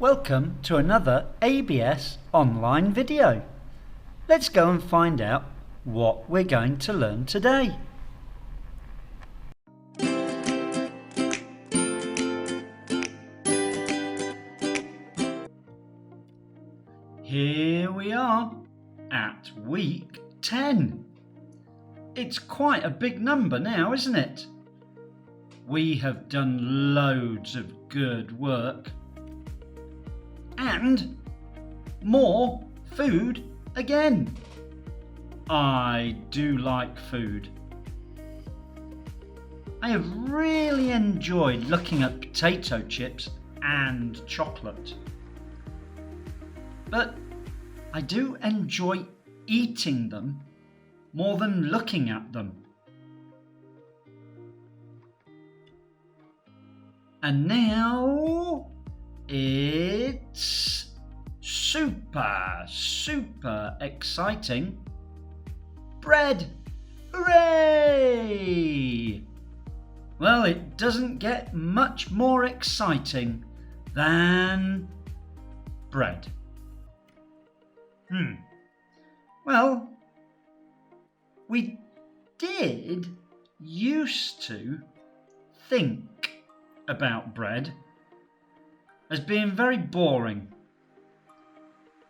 Welcome to another ABS online video. Let's go and find out what we're going to learn today. Here we are at week 10. It's quite a big number now, isn't it? We have done loads of good work. And more food again. I do like food. I have really enjoyed looking at potato chips and chocolate. But I do enjoy eating them more than looking at them. And now it's super exciting. Bread! Hooray! Well, it doesn't get much more exciting than bread. Well, we did used to think about bread as being very boring.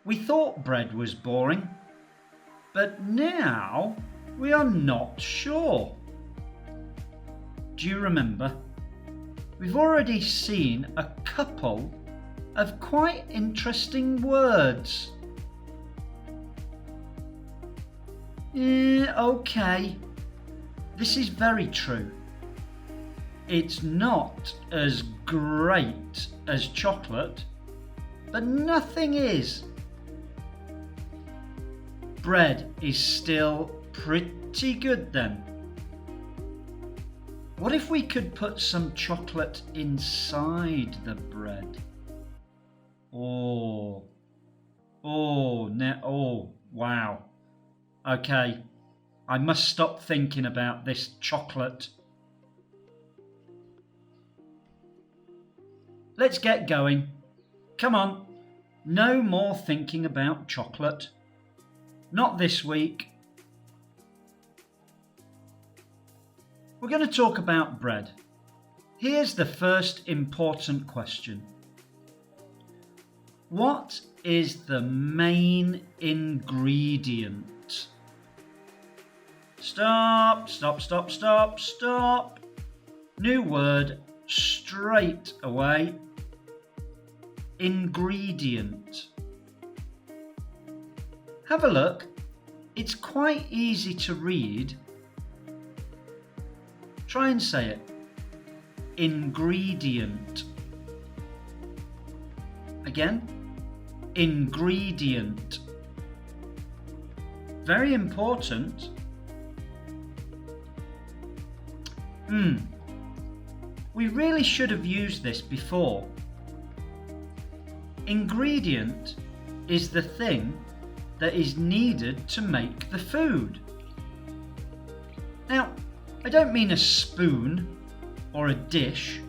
We thought bread was boring, but now we are not sure. Do you remember? We've already seen a couple of quite interesting words. Okay, this is very true. It's not as great as chocolate, but nothing is. Bread is still pretty good then. What if we could put some chocolate inside the bread? Oh, wow. Okay, I must stop thinking about this chocolate. Let's get going. Come on, no more thinking about chocolate. Not this week. We're going to talk about bread. Here's the first important question. What is the main ingredient? Stop. New word straight away. Ingredient. Have a look. It's quite easy to read. Try and say it. Ingredient. Again. Ingredient. Very important. We really should have used this before. Ingredient is the thing that is needed to make the food. Now, I don't mean a spoon or a dish.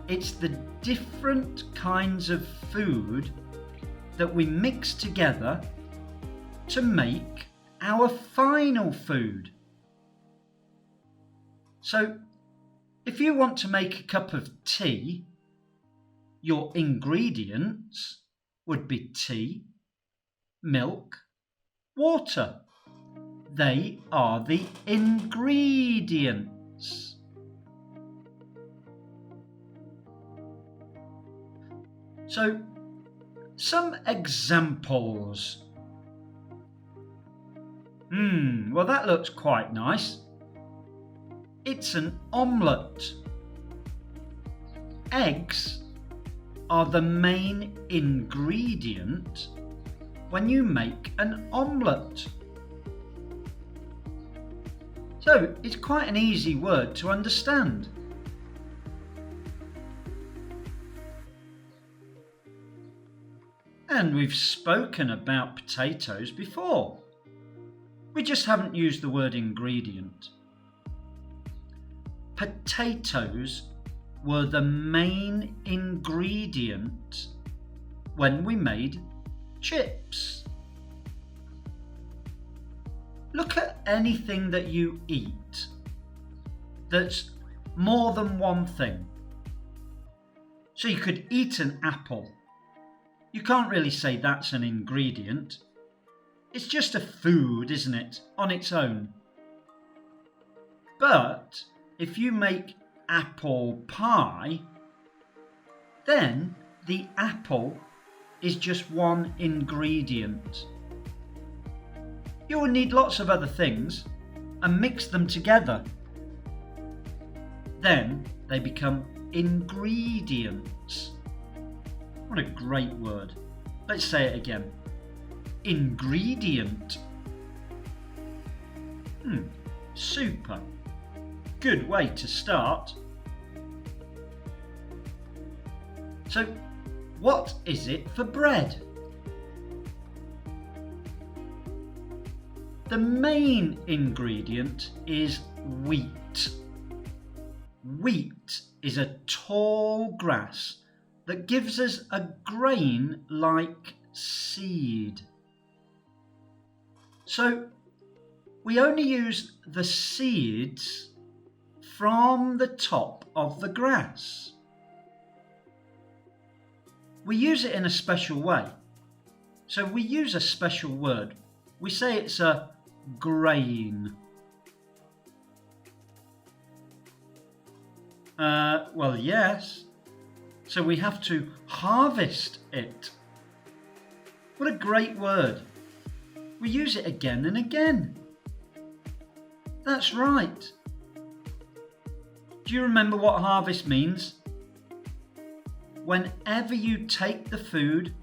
It's the different kinds of food that we mix together to make our final food. So, if you want to make a cup of tea, your ingredients would be tea, milk, water. They are the ingredients. So, some examples. Well, that looks quite nice. It's an omelette. Eggs are the main ingredient when you make an omelette. So it's quite an easy word to understand. And we've spoken about potatoes before. We just haven't used the word ingredient. Potatoes were the main ingredient when we made chips? Look at anything that you eat that's more than one thing. So you could eat an apple. You can't really say that's an ingredient. It's just a food, isn't it, on its own? But if you make apple pie, then the apple is just one ingredient. You will need lots of other things and mix them together. Then they become ingredients. What a great word. Let's say it again. Ingredient. Super. Good way to start. So, what is it for bread? The main ingredient is wheat. Wheat is a tall grass that gives us a grain-like seed. So, we only use the seeds from the top of the grass. We use it in a special way. So we use a special word. We say it's a grain. Well, yes. So we have to harvest it. What a great word. We use it again and again. That's right. Do you remember what harvest means? Whenever you take the food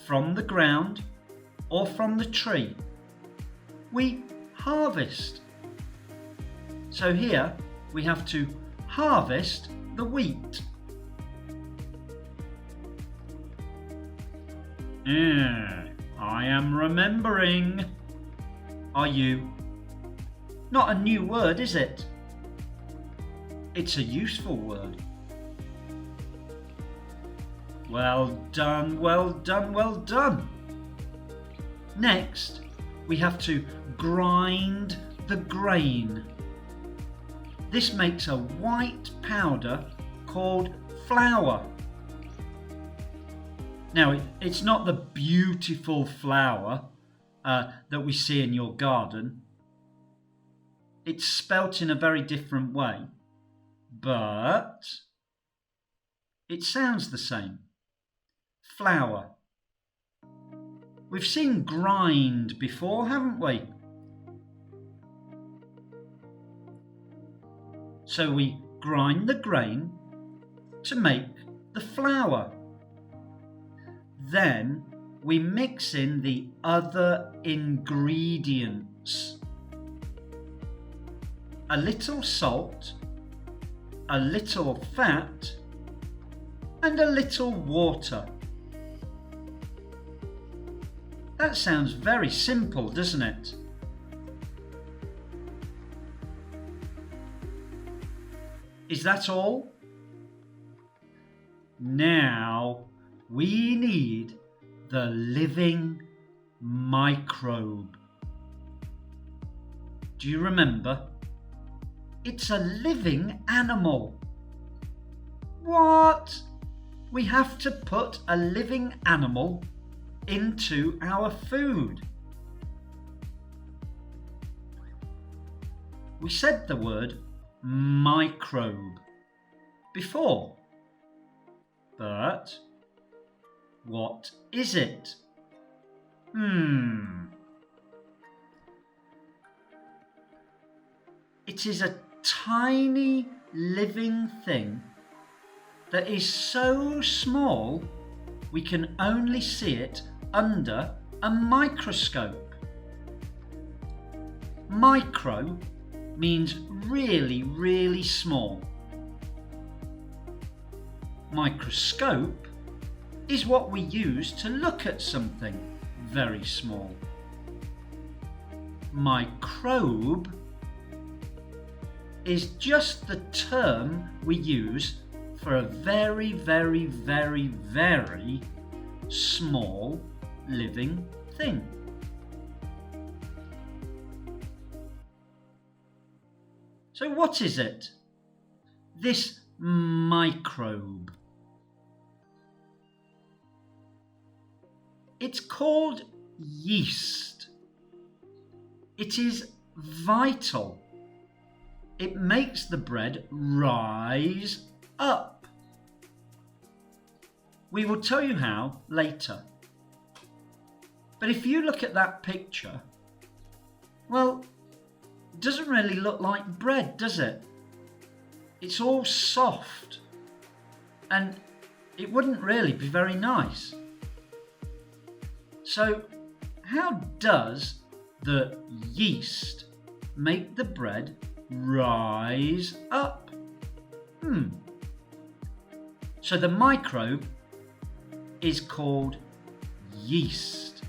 from the ground or from the tree, we harvest. So here we have to harvest the wheat. I am remembering. Are you? Not a new word, is it? It's a useful word. Well done, well done, well done. Next, we have to grind the grain. This makes a white powder called flour. Now, it's not the beautiful flour that we see in your garden. It's spelt in a very different way, but it sounds the same. Flour. We've seen grind before, haven't we? So we grind the grain to make the flour. Then we mix in the other ingredients. A little salt, a little fat, and a little water. That sounds very simple, doesn't it? Is that all? Now we need the living microbe. Do you remember? It's a living animal. What? We have to put a living animal into our food. We said the word microbe before, but what is it? It is a tiny living thing that is so small we can only see it under a microscope. Micro means really, really small. Microscope is what we use to look at something very small. Microbe is just the term we use for a very, very, very, very small living thing. So what is it? This microbe. It's called yeast. It is vital. It makes the bread rise up. We will tell you how later. But if you look at that picture, well, it doesn't really look like bread, does it? It's all soft, and it wouldn't really be very nice. So, how does the yeast make the bread rise up? So the microbe is called yeast.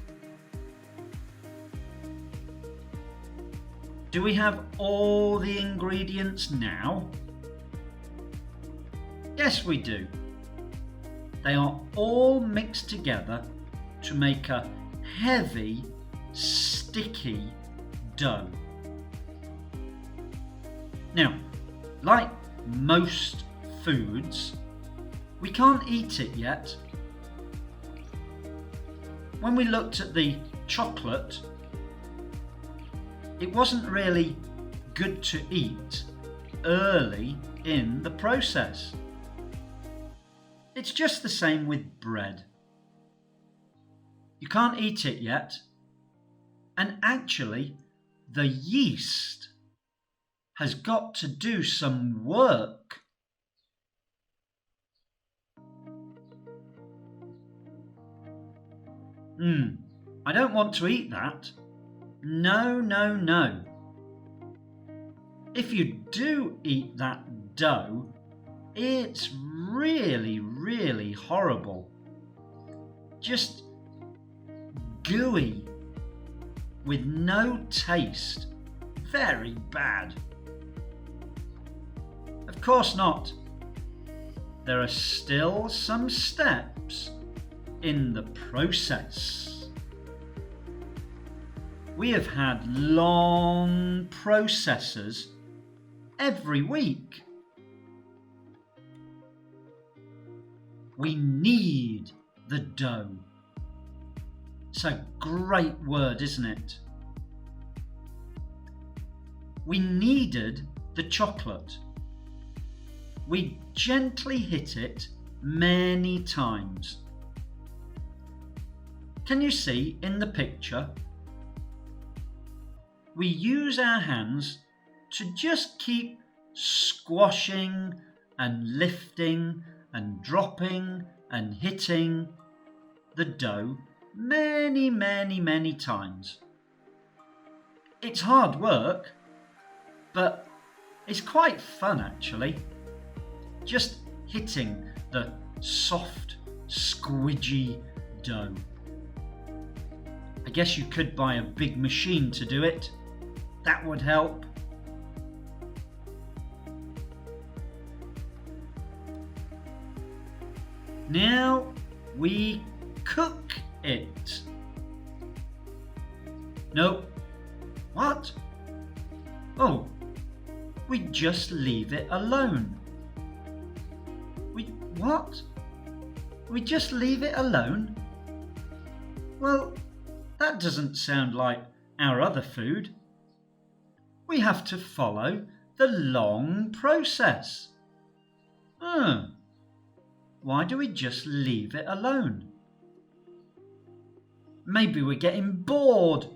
Do we have all the ingredients now? Yes, we do. They are all mixed together to make a heavy, sticky dough. Now, like most foods, we can't eat it yet. When we looked at the chocolate, it wasn't really good to eat early in the process. It's just the same with bread. You can't eat it yet, and actually the yeast has got to do some work. I don't want to eat that. No, no, no. If you do eat that dough, it's really, really horrible. Just gooey, with no taste. Very bad. Of course not. There are still some steps in the process. We have had long processes every week. We knead the dough. It's a great word, isn't it? We kneaded the chocolate. We gently hit it many times. Can you see in the picture? We use our hands to just keep squashing and lifting and dropping and hitting the dough many, many, many times. It's hard work, but it's quite fun actually. Just hitting the soft, squidgy dough. I guess you could buy a big machine to do it. That would help. Now we cook it. No. What? Oh, we just leave it alone. What? We just leave it alone? Well, that doesn't sound like our other food. We have to follow the long process. Why do we just leave it alone? Maybe we're getting bored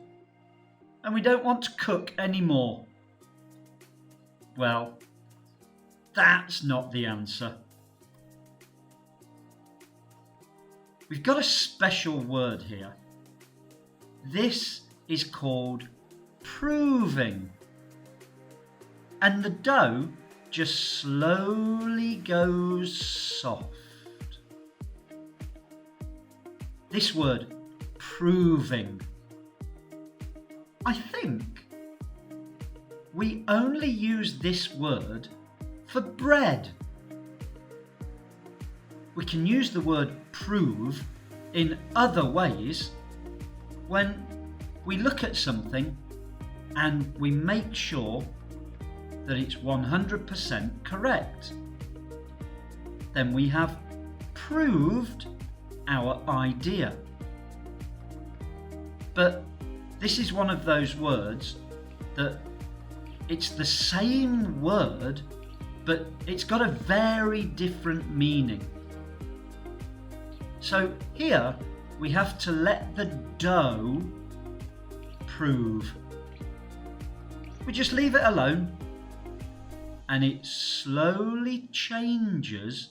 and we don't want to cook anymore. Well, that's not the answer. We've got a special word here. This is called proving. And the dough just slowly goes soft. This word, proving. I think we only use this word for bread. we can use the word prove in other ways when we look at something and we make sure that it's 100% correct. Then we have proved our idea. But this is one of those words that it's the same word, but it's got a very different meaning. So here we have to let the dough prove. We just leave it alone and it slowly changes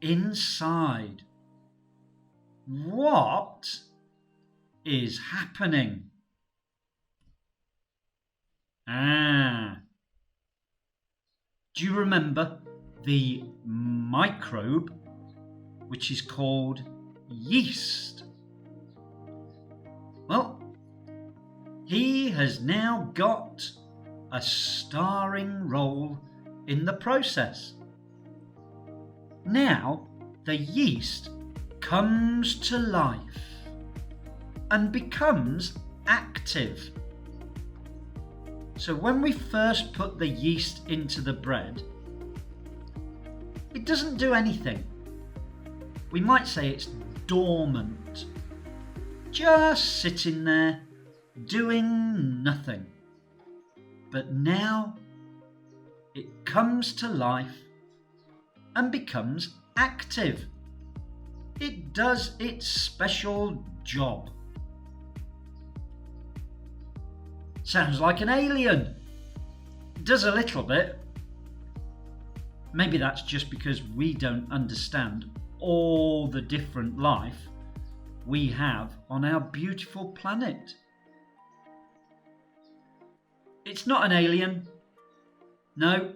inside. What is happening? Do you remember the microbe which is called yeast? Well, he has now got a starring role in the process. Now the yeast comes to life and becomes active. So when we first put the yeast into the bread, it doesn't do anything. We might say it's dormant, just sitting there doing nothing. But now it comes to life and becomes active. It does its special job. Sounds like an alien. It does a little bit. Maybe that's just because we don't understand all the different life we have on our beautiful planet. It's not an alien. No,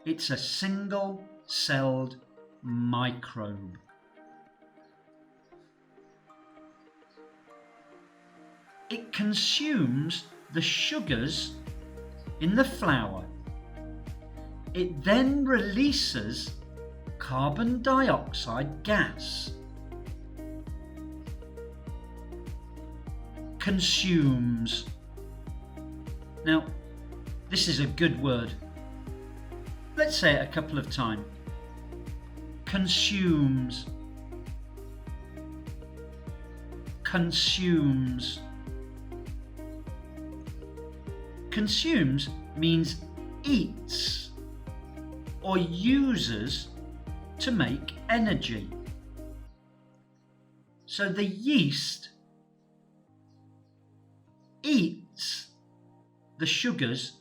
it's a single-celled microbe. It consumes the sugars in the flour. It then releases carbon dioxide gas. Consumes. Now, this is a good word. Let's say it a couple of times. Consumes. Consumes. Consumes means eats or uses to make energy. So the yeast eats the sugars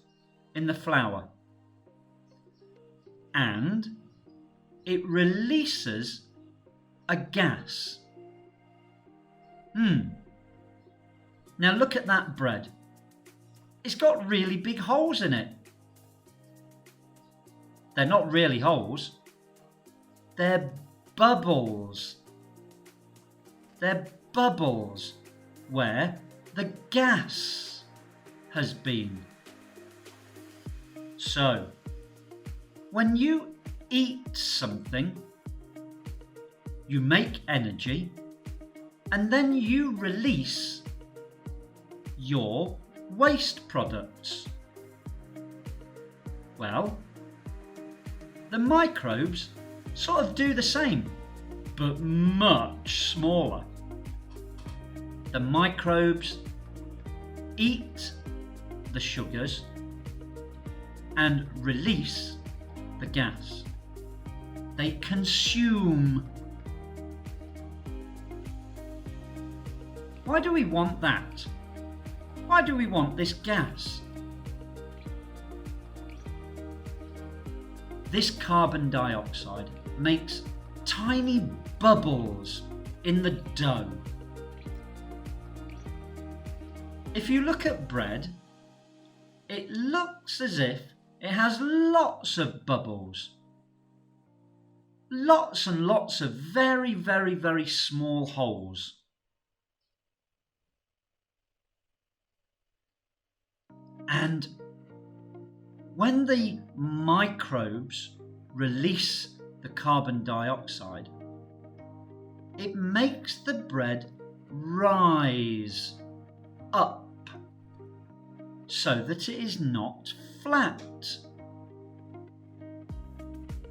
in the flour and it releases a gas. Now look at that bread. It's got really big holes in it. They're not really holes. They're bubbles. They're bubbles where the gas has been. So, when you eat something, you make energy and then you release your waste products. Well, the microbes sort of do the same, but much smaller. The microbes eat the sugars and release the gas. They consume. Why do we want that? Why do we want this gas? This carbon dioxide makes tiny bubbles in the dough. If you look at bread, it looks as if it has lots of bubbles. Lots and lots of very, very, very small holes. And when the microbes release the carbon dioxide, it makes the bread rise up so that it is not flat.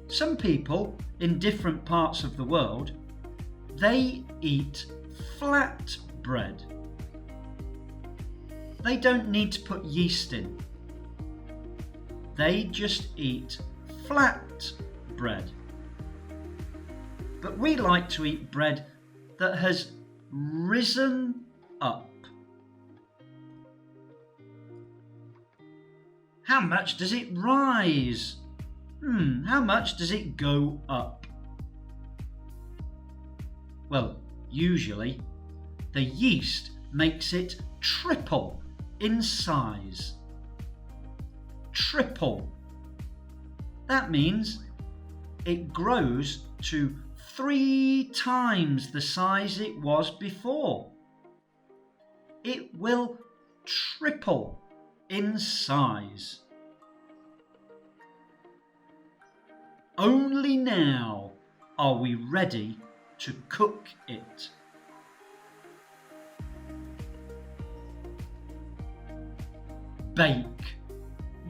Some people in different parts of the world, they eat flat bread. They don't need to put yeast in. They just eat flat bread. But we like to eat bread that has risen up. How much does it rise? How much does it go up? Well, usually the yeast makes it triple in size. Triple. That means it grows to 3 times the size it was before. It will triple in size. Only now are we ready to cook it. Bake.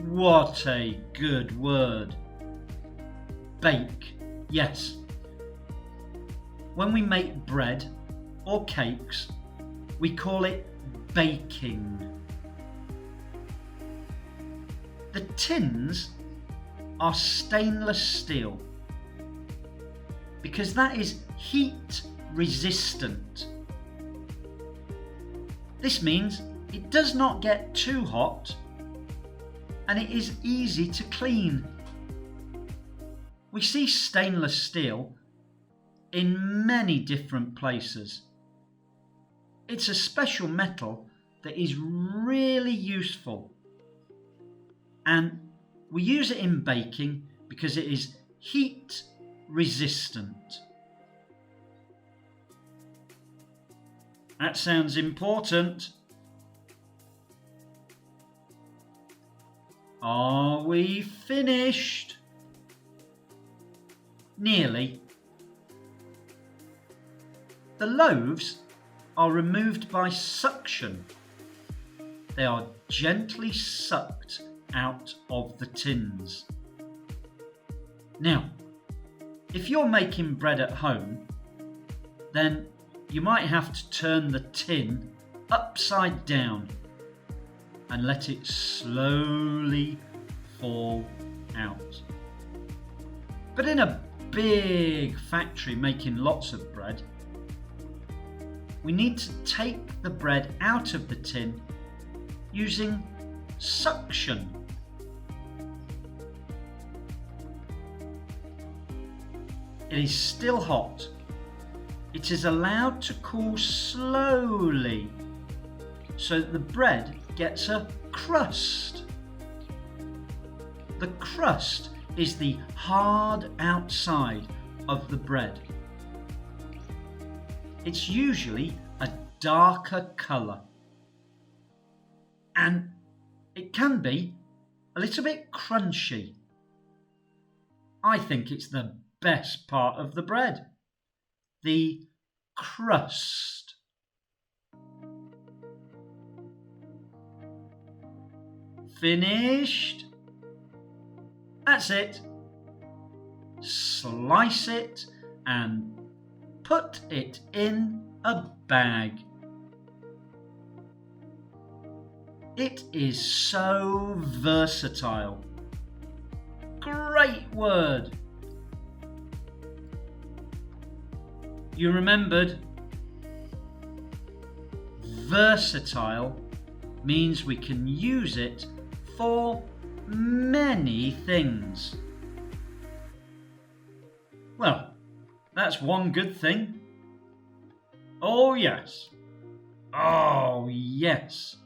What a good word. Bake. Yes. When we make bread or cakes, we call it baking. The tins are stainless steel because that is heat resistant. This means it does not get too hot and it is easy to clean. We see stainless steel in many different places. It's a special metal that is really useful, and we use it in baking because it is heat resistant. That sounds important. Are we finished? Nearly. The loaves are removed by suction. They are gently sucked out of the tins. Now, if you're making bread at home, then you might have to turn the tin upside down and let it slowly fall out. But in a big factory making lots of bread, we need to take the bread out of the tin using suction. It is still hot. It is allowed to cool slowly so that the bread gets a crust. The crust is the hard outside of the bread. It's usually a darker colour, and it can be a little bit crunchy. I think it's the best part of the bread, the crust. Finished? That's it. Slice it and put it in a bag. It is so versatile. Great word. You remembered? Versatile means we can use it for many things. Well, that's one good thing. Oh yes. Oh yes.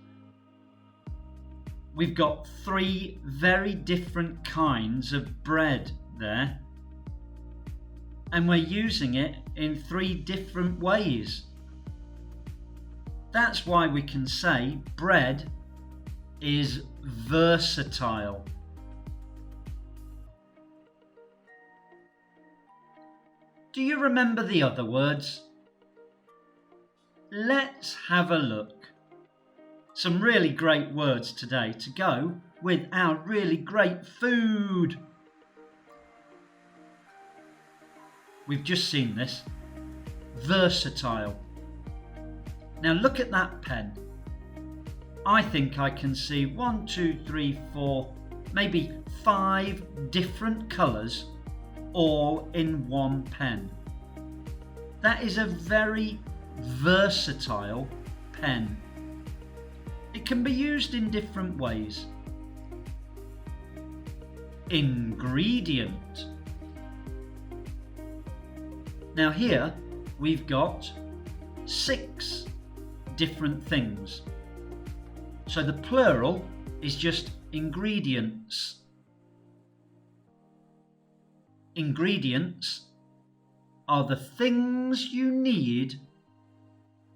We've got 3 very different kinds of bread there. And we're using it in 3 different ways. That's why we can say bread is versatile. Do you remember the other words? Let's have a look. Some really great words today to go with our really great food. We've just seen this. Versatile. Now look at that pen. I think I can see 1, 2, 3, 4, maybe 5 different colours all in one pen. That is a very versatile pen. It can be used in different ways. Ingredient. Now here we've got 6 different things. So the plural is just ingredients. Ingredients are the things you need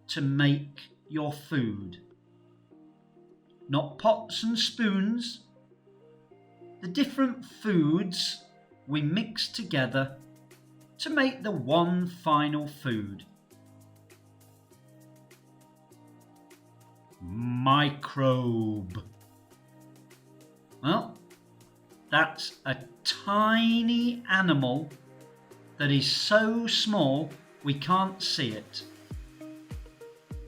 to make your food. Not pots and spoons. The different foods we mix together to make the one final food. Microbe. Well, that's a tiny animal that is so small we can't see it.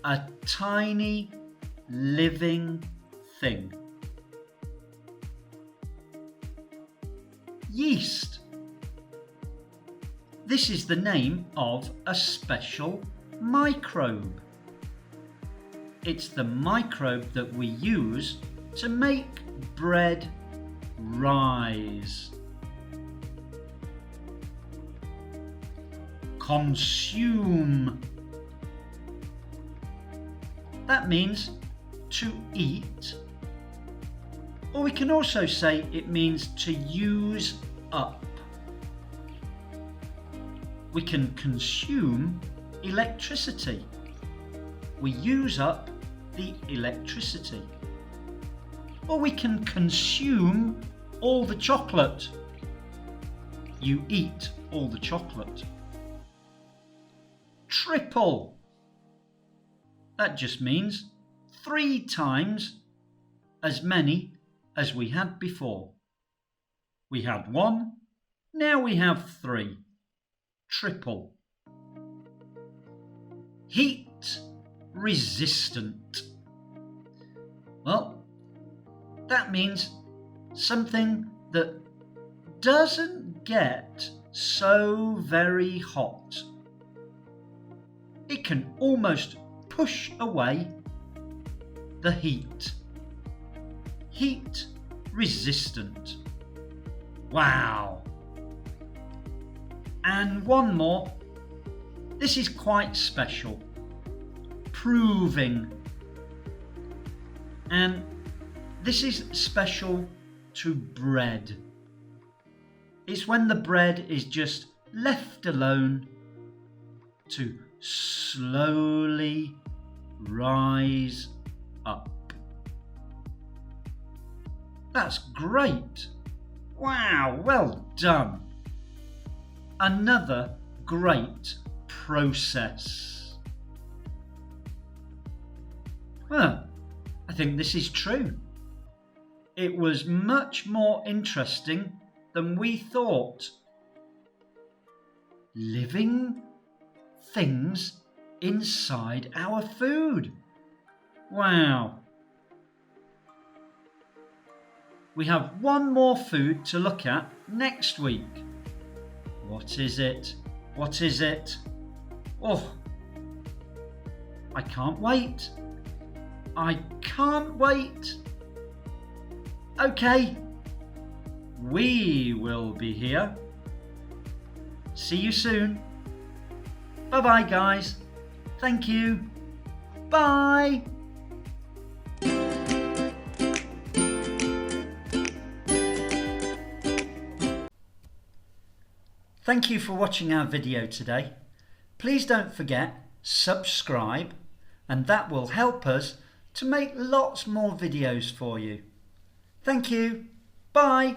A tiny living thing. Yeast. This is the name of a special microbe. It's the microbe that we use to make bread rise. Consume. That means to eat, or we can also say it means to use up. We can consume electricity. We use up the electricity. Or we can consume all the chocolate. You eat all the chocolate. Triple. That just means 3 times as many as we had before. We had 1, now we have 3. Triple. Heat resistant. Well, that means something that doesn't get so very hot. It can almost push away the heat. Heat resistant. Wow. And one more. This is quite special. Proving. And this is special to bread. It's when the bread is just left alone to slowly rise up. That's great. Wow, well done. Another great process. Well, I think this is true. It was much more interesting than we thought. Living things inside our food. Wow. We have one more food to look at next week. What is it? What is it? Oh, I can't wait. I can't wait. Okay, we will be here. See you soon. Bye-bye, guys. Thank you. Bye. Thank you for watching our video today. Please don't forget, subscribe, and that will help us to make lots more videos for you. Thank you. Bye.